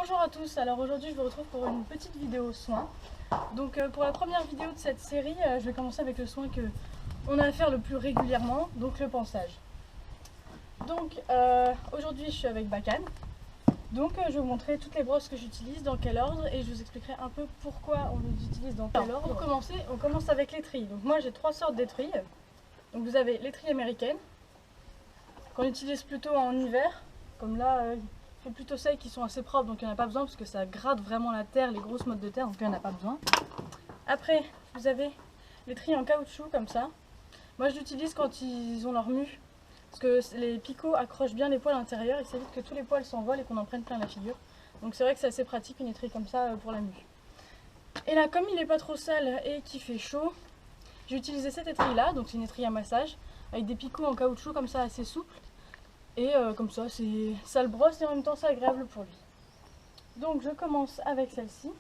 Bonjour à tous, alors aujourd'hui je vous retrouve pour une petite vidéo soin. Donc pour la première vidéo de cette série, je vais commencer avec le soin que on a à faire le plus régulièrement, donc le ponçage. Donc aujourd'hui je suis avec Bakan. Donc je vais vous montrer toutes les brosses que j'utilise, dans quel ordre, et je vous expliquerai un peu pourquoi on les utilise dans quel ordre. Pour commencer, on commence avec l'étrille. Donc moi j'ai trois sortes d'étrilles. Donc vous avez l'étrille américaine, qu'on utilise plutôt en hiver, comme là il fait plutôt sec, qui sont assez propres, donc il n'y en a pas besoin parce que ça gratte vraiment la terre, les grosses mottes de terre, donc il n'y en a pas besoin. Après vous avez l'étrille en caoutchouc comme ça. Moi je l'utilise quand ils ont leur mue, parce que les picots accrochent bien les poils à l'intérieur et ça évite que tous les poils s'envolent et qu'on en prenne plein la figure. Donc c'est vrai que c'est assez pratique une étrille comme ça pour la mue. Et là, comme il n'est pas trop sale et qu'il fait chaud, j'ai utilisé cette étrille là, donc c'est une étrille à massage avec des picots en caoutchouc comme ça assez souples. Et comme ça, ça le brosse et en même temps c'est agréable pour lui. Donc je commence avec celle-ci.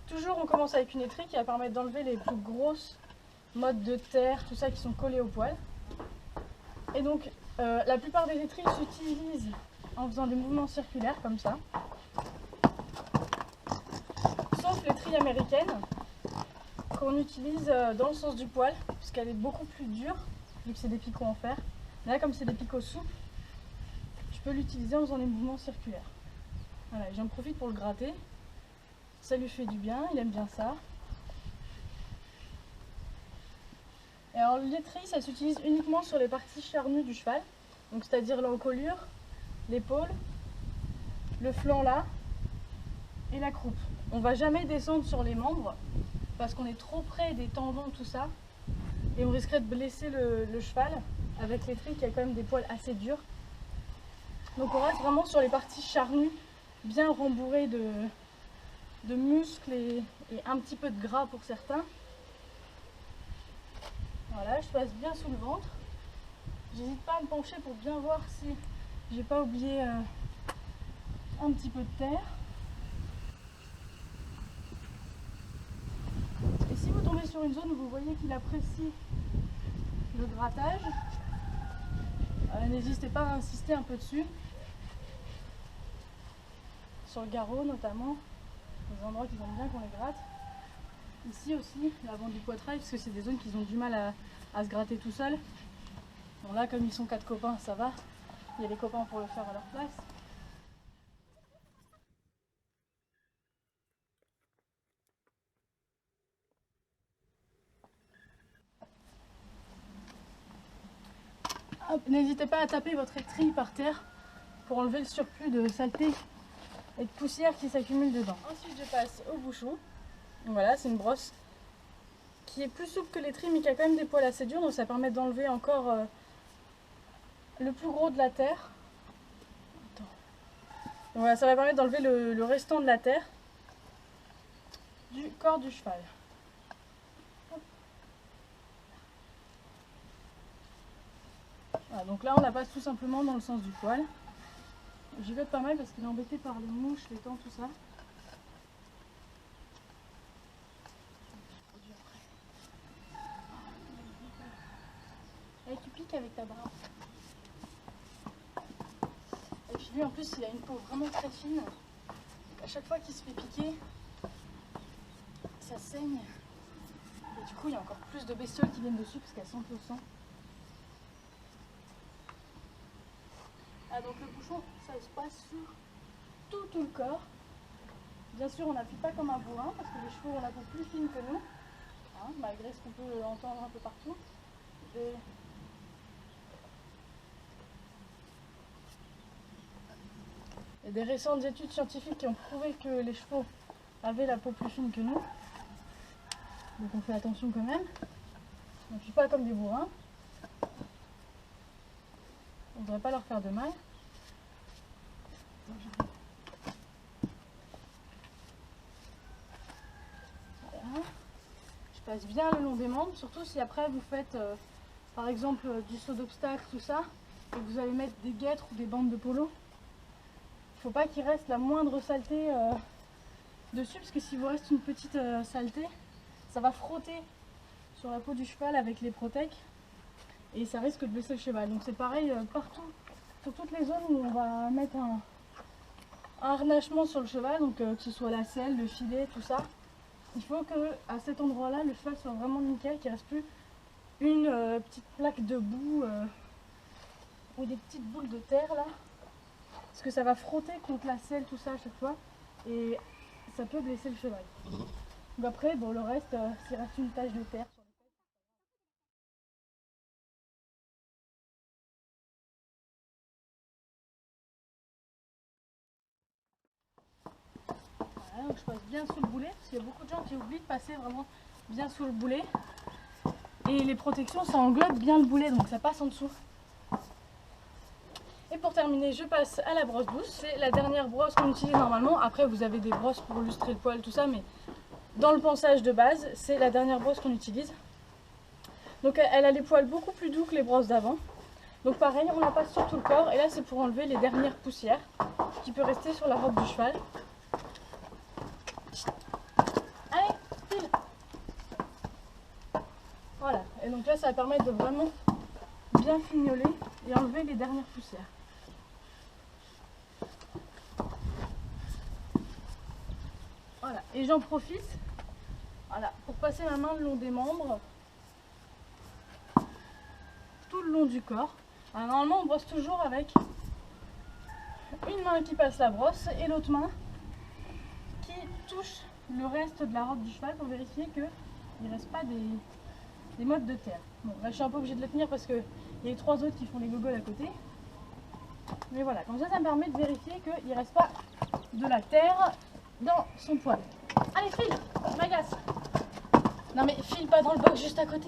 Toujours on commence avec une étrille qui va permettre d'enlever les plus grosses mottes de terre, tout ça qui sont collées au poil. Et donc la plupart des étrilles s'utilisent en faisant des mouvements circulaires comme ça. Sauf l'étrille américaine qu'on utilise dans le sens du poil, puisqu'elle est beaucoup plus dure, vu que c'est des picots en fer. Mais là comme c'est des picots souples, je peux l'utiliser en faisant des mouvements circulaires. Voilà, j'en profite pour le gratter. Ça lui fait du bien, il aime bien ça. Et alors l'étrille, ça s'utilise uniquement sur les parties charnues du cheval. Donc c'est-à-dire l'encolure, l'épaule, le flanc là et la croupe. On va jamais descendre sur les membres parce qu'on est trop près des tendons, tout ça. Et on risquerait de blesser le cheval avec l'étrille qui a quand même des poils assez durs. Donc on reste vraiment sur les parties charnues, bien rembourrées de muscles et un petit peu de gras pour certains. Voilà, je passe bien sous le ventre. J'hésite pas à me pencher pour bien voir si j'ai pas oublié un petit peu de terre. Et si vous tombez sur une zone où vous voyez qu'il apprécie le grattage, n'hésitez pas à insister un peu dessus. Sur le garrot notamment, des endroits qu'ils aiment bien qu'on les gratte. Ici aussi, l'avant du poitrail, parce que c'est des zones qui ont du mal à se gratter tout seuls. Bon là, comme ils sont 4 copains, ça va. Il y a les copains pour le faire à leur place. N'hésitez pas à taper votre étrille par terre pour enlever le surplus de saleté et de poussière qui s'accumule dedans. Ensuite, je passe au bouchon. Voilà, c'est une brosse qui est plus souple que l'étrille mais qui a quand même des poils assez durs, donc ça permet d'enlever encore le plus gros de la terre. Voilà, ça va permettre d'enlever le restant de la terre du corps du cheval. Voilà, donc là on la passe tout simplement dans le sens du poil. J'y vais pas mal parce qu'il est embêté par les mouches, les dents, tout ça. Et tu piques avec ta barbe. Et puis lui en plus il a une peau vraiment très fine. Donc à chaque fois qu'il se fait piquer, ça saigne. Et du coup il y a encore plus de bestioles qui viennent dessus parce qu'elles sentent le sang. Ah, donc le bouchon, ça se passe sur tout le corps. Bien sûr on n'appuie pas comme un bourrin parce que les chevaux ont la peau plus fine que nous, hein, malgré ce qu'on peut entendre un peu partout. Il y a des récentes études scientifiques qui ont prouvé que les chevaux avaient la peau plus fine que nous. Donc on fait attention quand même. On n'appuie pas comme des bourrins. On ne devrait pas leur faire de mal. Voilà. Je passe bien le long des membres, surtout si après vous faites par exemple du saut d'obstacle, tout ça, et que vous allez mettre des guêtres ou des bandes de polo. Il ne faut pas qu'il reste la moindre saleté dessus, parce que s'il vous reste une petite saleté, ça va frotter sur la peau du cheval avec les protèques et ça risque de blesser le cheval. Donc c'est pareil partout, sur toutes les zones où on va mettre harnachement sur le cheval, donc que ce soit la selle, le filet, tout ça. Il faut que à cet endroit-là, le cheval soit vraiment nickel, qu'il ne reste plus une petite plaque de boue ou des petites boules de terre là. Parce que ça va frotter contre la selle, tout ça à chaque fois. Et ça peut blesser le cheval. Donc après, bon, le reste, s'il reste une tache de terre sur le voilà, donc je passe bien sous le boulet, parce qu'il y a beaucoup de gens qui oublient de passer vraiment bien sous le boulet. Et les protections, ça englobe bien le boulet, donc ça passe en dessous. Et pour terminer, je passe à la brosse douce. C'est la dernière brosse qu'on utilise normalement. Après, vous avez des brosses pour lustrer le poil, tout ça, mais dans le ponçage de base, c'est la dernière brosse qu'on utilise. Donc elle a les poils beaucoup plus doux que les brosses d'avant. Donc pareil, on la passe sur tout le corps. Et là, c'est pour enlever les dernières poussières qui peuvent rester sur la robe du cheval. Allez, file. Voilà. Et donc là, ça va permettre de vraiment bien fignoler et enlever les dernières poussières. Voilà, et j'en profite pour passer ma main le long des membres, tout le long du corps. Alors, normalement, on brosse toujours avec une main qui passe la brosse et l'autre main qui touche le reste de la robe du cheval pour vérifier qu'il ne reste pas des mottes de terre. Bon, là, je suis un peu obligée de le tenir parce qu'il y a les trois autres qui font les gogoles à côté. Mais voilà, comme ça me permet de vérifier qu'il ne reste pas de la terre dans son poil. Allez, file, m'agace. Non mais file pas dans le box juste à côté.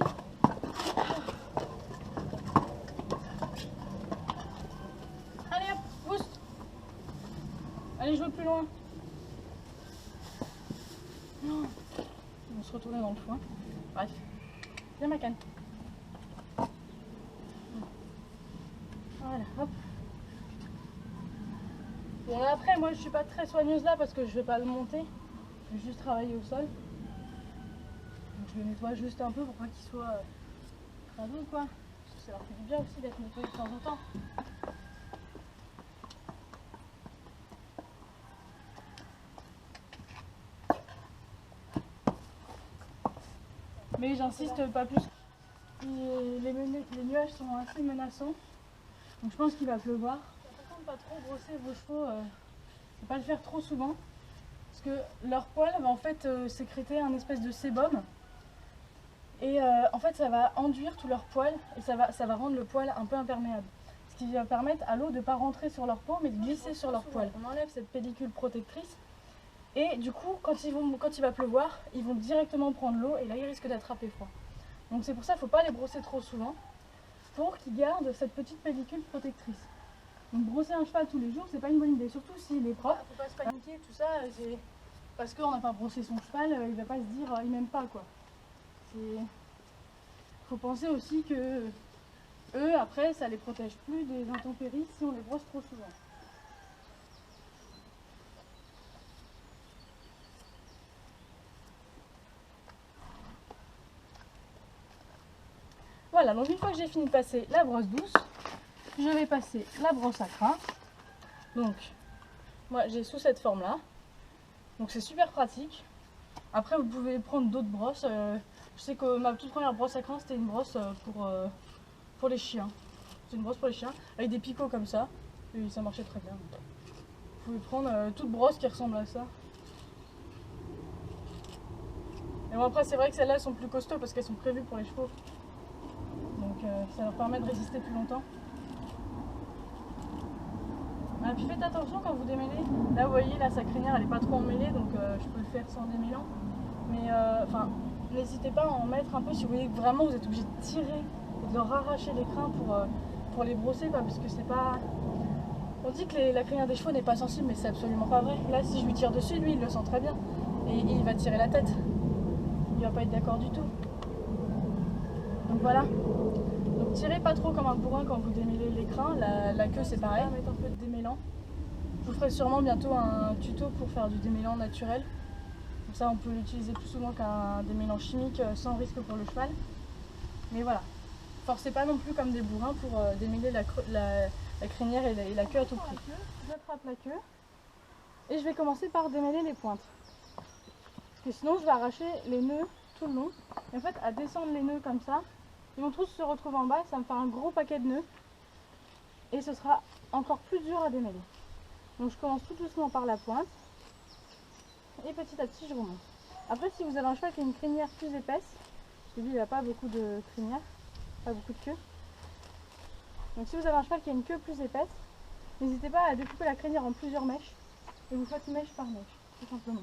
Allez hop, pousse. Allez, je veux plus loin. Non. On va se retourner dans le foin. Bref, viens ma canne. Voilà, hop. Bon, après, moi je suis pas très soigneuse là parce que je vais pas le monter. Je vais juste travailler au sol. Donc je le nettoie juste un peu pour pas qu'il soit crado quoi. Parce que ça leur fait du bien aussi d'être nettoyé de temps en temps. Mais j'insiste pas plus. Les nuages sont assez menaçants. Donc je pense qu'il va pleuvoir. C'est important de pas trop brosser vos chevaux. Ne pas le faire trop souvent. Parce que leur poil va en fait sécréter un espèce de sébum. Et en fait ça va enduire tout leur poil et ça va rendre le poil un peu imperméable. Ce qui va permettre à l'eau de ne pas rentrer sur leur peau mais de glisser sur leur poil. On enlève cette pellicule protectrice et du coup quand il va pleuvoir, ils vont directement prendre l'eau et là ils risquent d'attraper froid. Donc c'est pour ça qu'il ne faut pas les brosser trop souvent pour qu'ils gardent cette petite pellicule protectrice. Donc brosser un cheval tous les jours c'est pas une bonne idée, surtout s'il est propre. Faut pas se paniquer, tout ça, c'est parce qu'on n'a pas brossé son cheval, il va pas se dire il m'aime pas quoi. Il faut penser aussi que eux, après, ça les protège plus des intempéries si on les brosse trop souvent. Voilà, donc une fois que j'ai fini de passer la brosse douce, je vais passer la brosse à crin. Donc, moi j'ai sous cette forme-là. Donc c'est super pratique. Après, vous pouvez prendre d'autres brosses. Je sais que ma toute première brosse à crin, c'était une brosse pour les chiens. C'est une brosse pour les chiens, avec des picots comme ça. Et ça marchait très bien. Vous pouvez prendre toute brosse qui ressemble à ça. Et bon, après, c'est vrai que celles-là sont plus costauds parce qu'elles sont prévues pour les chevaux. Donc ça leur permet de résister plus longtemps. Ah, puis faites attention quand vous démêlez. Là, vous voyez, là, sa crinière, elle n'est pas trop emmêlée, donc je peux le faire sans démêlant. Mais enfin, n'hésitez pas à en mettre un peu si vous voyez que vraiment vous êtes obligé de tirer et de leur arracher les crins pour les brosser, quoi, parce que c'est pas... On dit que la crinière des chevaux n'est pas sensible, mais c'est absolument pas vrai. Là, si je lui tire dessus, lui, il le sent très bien. Et il va tirer la tête. Il va pas être d'accord du tout. Donc voilà. Donc tirez pas trop comme un bourrin quand vous démêlez les crins. La queue, c'est pareil. Mettre un peu de démêlant. Je vous ferai sûrement bientôt un tuto pour faire du démêlant naturel. Comme ça, on peut l'utiliser plus souvent qu'un démêlant chimique sans risque pour le cheval. Mais voilà. Forcez pas non plus comme des bourrins pour démêler la crinière et la queue à tout prix. J'attrape la queue. Et je vais commencer par démêler les pointes. Parce que sinon je vais arracher les nœuds tout le long. Et en fait à descendre les nœuds comme ça, ils vont tous se retrouver en bas, ça me fait un gros paquet de nœuds. Et ce sera encore plus dur à démêler. Donc je commence tout doucement par la pointe. Et petit à petit je remonte. Après si vous avez un cheval qui a une crinière plus épaisse, parce que lui il n'a pas beaucoup de crinière, pas beaucoup de queue. Donc si vous avez un cheval qui a une queue plus épaisse, n'hésitez pas à découper la crinière en plusieurs mèches. Et vous faites mèche par mèche, tout simplement.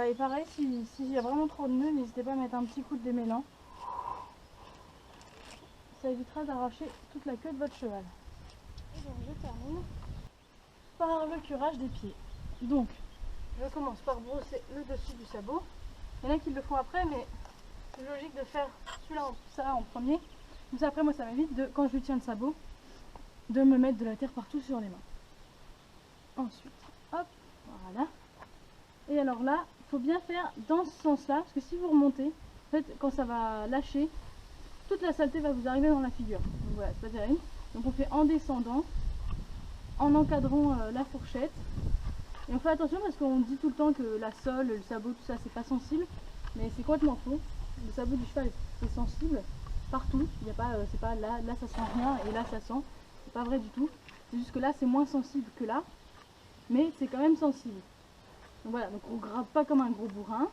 Et pareil, s'il y a vraiment trop de nœuds, n'hésitez pas à mettre un petit coup de démêlant. Ça évitera d'arracher toute la queue de votre cheval. Et donc je termine par le curage des pieds. Donc, je commence par brosser le dessus du sabot. Il y en a qui le font après, mais c'est logique de faire celui-là en premier. Comme ça, après, moi, ça m'évite, quand je tiens le sabot, de me mettre de la terre partout sur les mains. Ensuite, hop, voilà. Et alors là, il faut bien faire dans ce sens-là, parce que si vous remontez, en fait, quand ça va lâcher, toute la saleté va vous arriver dans la figure. Donc voilà, c'est pas terrible. Donc on fait en descendant, en encadrant la fourchette. Et on fait attention parce qu'on dit tout le temps que la sole, le sabot, tout ça, c'est pas sensible. Mais c'est complètement faux. Le sabot du cheval est sensible partout. Il y a pas, c'est pas là ça sent rien et là ça sent. C'est pas vrai du tout. C'est juste que là c'est moins sensible que là. Mais c'est quand même sensible. Donc voilà, donc on grappe pas comme un gros bourrin.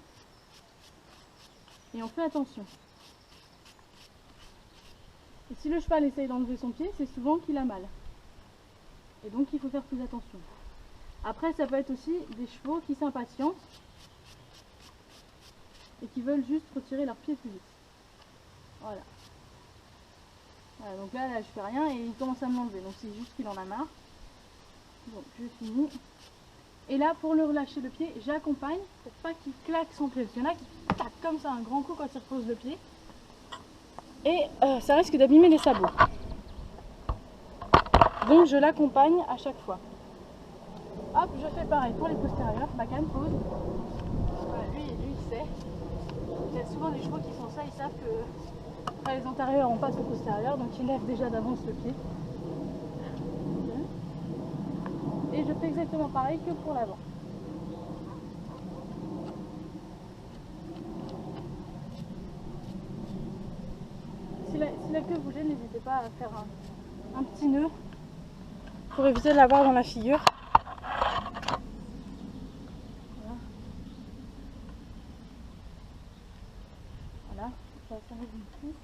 Et on fait attention. Et si le cheval essaye d'enlever son pied, c'est souvent qu'il a mal. Et donc il faut faire plus attention. Après ça peut être aussi des chevaux qui s'impatientent et qui veulent juste retirer leur pied plus vite. Voilà. Voilà, donc là je fais rien et il commence à me l'enlever. Donc c'est juste qu'il en a marre. Donc je finis. Et là, pour le relâcher le pied, j'accompagne pour pas qu'il claque son pied. Parce qu'il y en a qui claquent comme ça un grand coup quand il repose le pied. Et ça risque d'abîmer les sabots. Donc je l'accompagne à chaque fois. Hop, je fais pareil pour les postérieurs. Bacan pose. Voilà, lui il sait. Il y a souvent des chevaux qui font ça, ils savent que après les antérieurs on passe au postérieur. Donc ils lèvent déjà d'avance le pied. Et je fais exactement pareil que pour l'avant. Si la queue vous gêne, n'hésitez pas à faire un petit nœud pour éviter de l'avoir dans la figure. Voilà, ça arrive ici.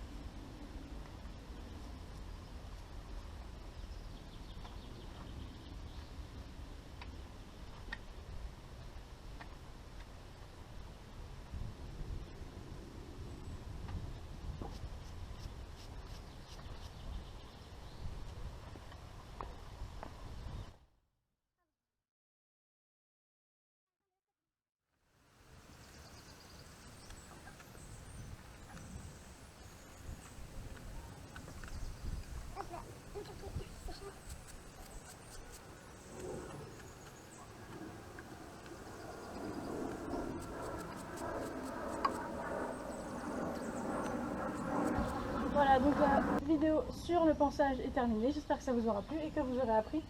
Voilà, donc la vidéo sur le pansage est terminée. J'espère que ça vous aura plu et que vous aurez appris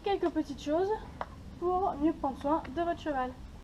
quelques petites choses pour mieux prendre soin de votre cheval.